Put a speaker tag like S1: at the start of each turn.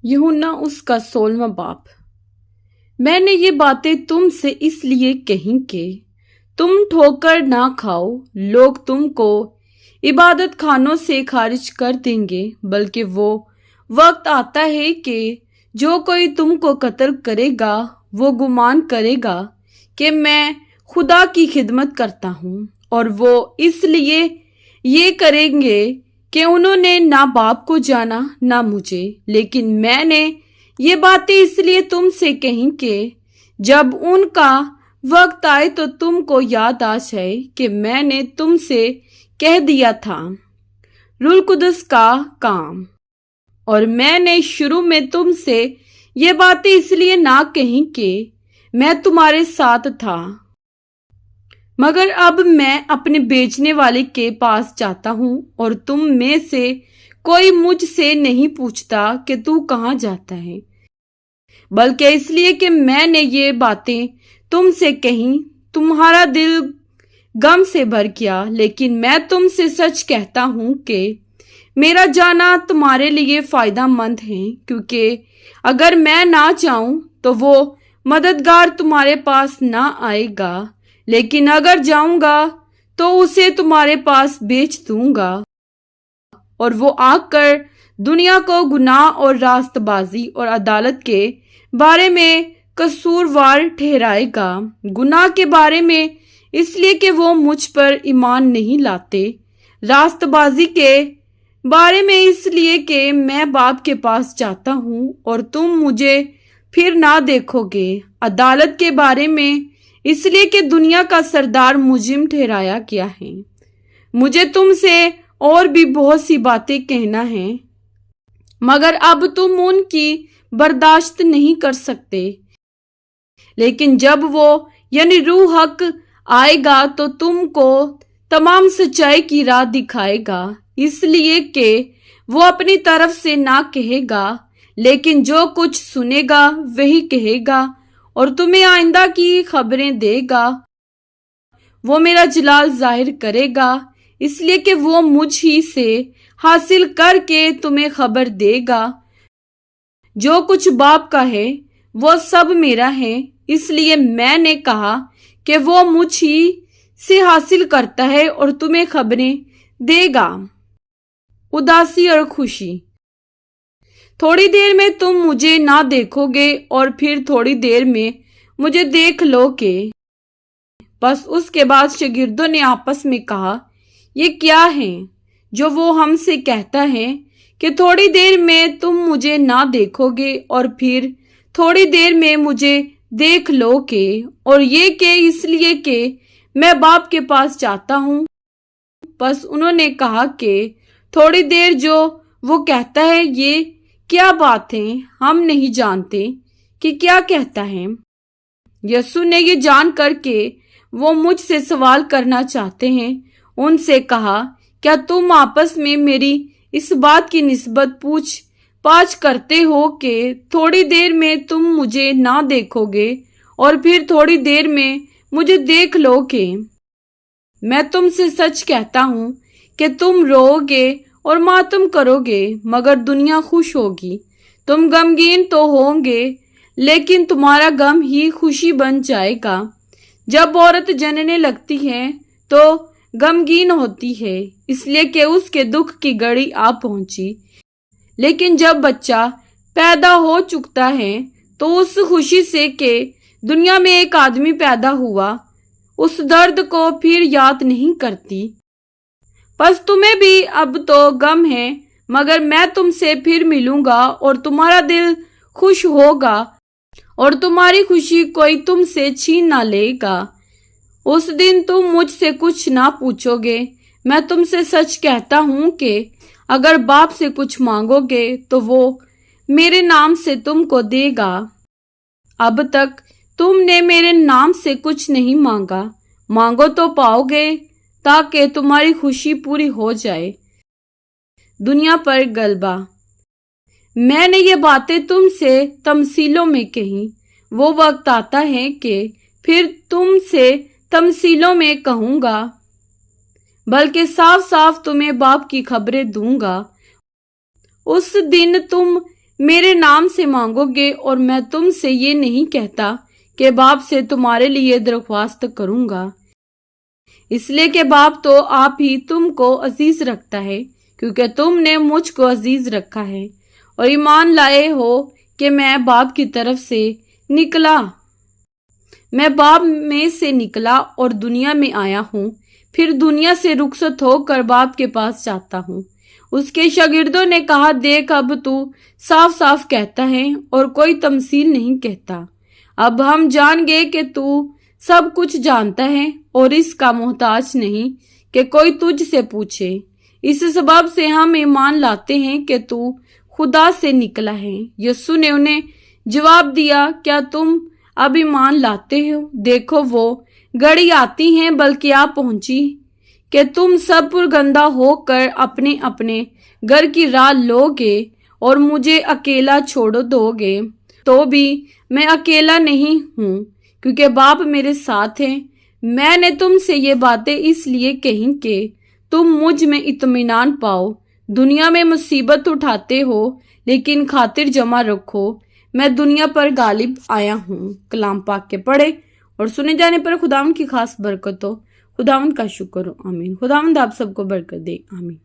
S1: यूहन्ना उसका 16वां बाप। मैंने ये बातें तुमसे इसलिए कहीं कि तुम ठोकर ना खाओ। लोग तुमको इबादत खानों से खारिज कर देंगे, बल्कि वो वक्त आता है कि जो कोई तुमको कत्ल करेगा वो गुमान करेगा कि मैं खुदा की खिदमत करता हूँ, और वो इसलिए ये करेंगे कि उन्होंने ना बाप को जाना ना मुझे। लेकिन मैंने ये बातें इसलिए तुमसे कहीं कि जब उनका वक्त आए तो तुमको याद आ जाए कि मैंने तुमसे कह दिया था। रूह कुदस का काम। और मैंने शुरू में तुमसे ये बातें इसलिए ना कहीं कि मैं तुम्हारे साथ था, मगर अब मैं अपने बेचने वाले के पास जाता हूँ, और तुम में से कोई मुझसे नहीं पूछता कि तू कहाँ जाता है, बल्कि इसलिए कि मैंने ये बातें तुमसे कहीं तुम्हारा दिल गम से भर गया। लेकिन मैं तुमसे सच कहता हूँ कि मेरा जाना तुम्हारे लिए फायदा मंद है, क्योंकि अगर मैं ना जाऊं तो वो मददगार तुम्हारे पास ना आएगा, लेकिन अगर जाऊंगा तो उसे तुम्हारे पास भेज दूंगा, और वो आकर दुनिया को गुनाह और रास्तबाजी और अदालत के बारे में कसूरवार ठहराएगा। गुनाह के बारे में इसलिए कि वो मुझ पर ईमान नहीं लाते, रास्तबाजी के बारे में इसलिए कि मैं बाप के पास जाता हूँ और तुम मुझे फिर ना देखोगे, अदालत के बारे में इसलिए कि दुनिया का सरदार मुजिम ठहराया गया है। मुझे तुमसे और भी बहुत सी बातें कहना है, मगर अब तुम उनकी बर्दाश्त नहीं कर सकते। लेकिन जब वो यानी रूह हक आएगा तो तुमको तमाम सच्चाई की राह दिखाएगा, इसलिए कि वो अपनी तरफ से ना कहेगा, लेकिन जो कुछ सुनेगा वही कहेगा और तुम्हें आइंदा की खबरें देगा। वो मेरा जलाल जाहिर करेगा, इसलिए कि वो मुझ ही से हासिल करके तुम्हें खबर देगा। जो कुछ बाप का है वो सब मेरा है, इसलिए मैंने कहा कि वो मुझ ही से हासिल करता है और तुम्हें खबरें देगा। उदासी और खुशी। थोड़ी देर में तुम मुझे ना देखोगे और फिर थोड़ी देर में मुझे देख लोगे। बस उसके बाद शागिर्दों ने आपस में कहा, ये क्या है जो वो हमसे कहता है कि थोड़ी देर में तुम मुझे ना देखोगे और फिर थोड़ी देर में मुझे देख लोगे, और ये कि इसलिए कि मैं बाप के पास जाता हूँ। बस उन्होंने कहा कि थोड़ी देर जो वो कहता है ये क्या बात है, हम नहीं जानते कि क्या कहता है। यीशु ने ये जान कर के वो मुझसे सवाल करना चाहते हैं, उनसे कहा, क्या तुम आपस में मेरी इस बात की निस्बत पूछ पाछ करते हो कि थोड़ी देर में तुम मुझे ना देखोगे और फिर थोड़ी देर में मुझे देख लोगे? मैं तुमसे सच कहता हूँ कि तुम रोओगे और मातम करोगे, मगर दुनिया खुश होगी। तुम गमगीन तो होंगे, लेकिन तुम्हारा गम ही खुशी बन जाएगा। जब औरत जनने लगती है तो गमगीन होती है, इसलिए कि उसके दुख की घड़ी आ पहुंची। लेकिन जब बच्चा पैदा हो चुकता है तो उस खुशी से कि दुनिया में एक आदमी पैदा हुआ, उस दर्द को फिर याद नहीं करती। बस तुम्हें भी अब तो गम है, मगर मैं तुमसे फिर मिलूंगा और तुम्हारा दिल खुश होगा और तुम्हारी खुशी कोई तुमसे छीन ना लेगा। उस दिन तुम मुझसे कुछ ना पूछोगे। मैं तुमसे सच कहता हूँ कि अगर बाप से कुछ मांगोगे तो वो मेरे नाम से तुमको देगा। अब तक तुमने मेरे नाम से कुछ नहीं मांगा, मांगो तो पाओगे, ताकि तुम्हारी खुशी पूरी हो जाए। दुनिया पर गलबा। मैंने ये बातें तुमसे तमसीलों में कही। वो वक्त आता है कि फिर तुमसे तमसीलों में कहूंगा, बल्कि साफ साफ तुम्हें बाप की खबरें दूंगा। उस दिन तुम मेरे नाम से मांगोगे और मैं तुमसे ये नहीं कहता कि बाप से तुम्हारे लिए दरख्वास्त करूंगा, इसलिए कि बाप तो आप ही तुमको अजीज रखता है, क्योंकि तुमने मुझको अजीज रखा है और ईमान लाए हो कि मैं बाप की तरफ से निकला। मैं बाप में से निकला और दुनिया में आया हूँ, फिर दुनिया से रुखसत होकर बाप के पास जाता हूँ। उसके शागिर्दों ने कहा, देख अब तू साफ साफ कहता है और कोई तमसील नहीं कहता। अब हम जान गए कि तू सब कुछ जानता है और इसका मोहताज नहीं कि कोई तुझसे पूछे। इस सबब से हम ईमान लाते हैं कि तू खुदा से निकला है। यीशु ने उन्हें जवाब दिया, क्या तुम अब ईमान लाते हो? देखो वो घड़ी आती है, बल्कि आ पहुंची कि तुम सब पुरगंदा होकर अपने अपने घर की राह लोगे और मुझे अकेला छोड़ दोगे। तो भी मैं अकेला नहीं हूँ, क्योंकि बाप मेरे साथ है। मैंने तुमसे ये बातें इसलिए कही कि तुम मुझ में इत्मीनान पाओ। दुनिया में मुसीबत उठाते हो, लेकिन खातिर जमा रखो, मैं दुनिया पर गालिब आया हूँ। कलाम पाक के पढ़े और सुने जाने पर खुदावंद की खास बरकत हो। खुदावंद का शुक्र हो। आमीन। खुदावंद आप सबको बरकत दे। आमीन।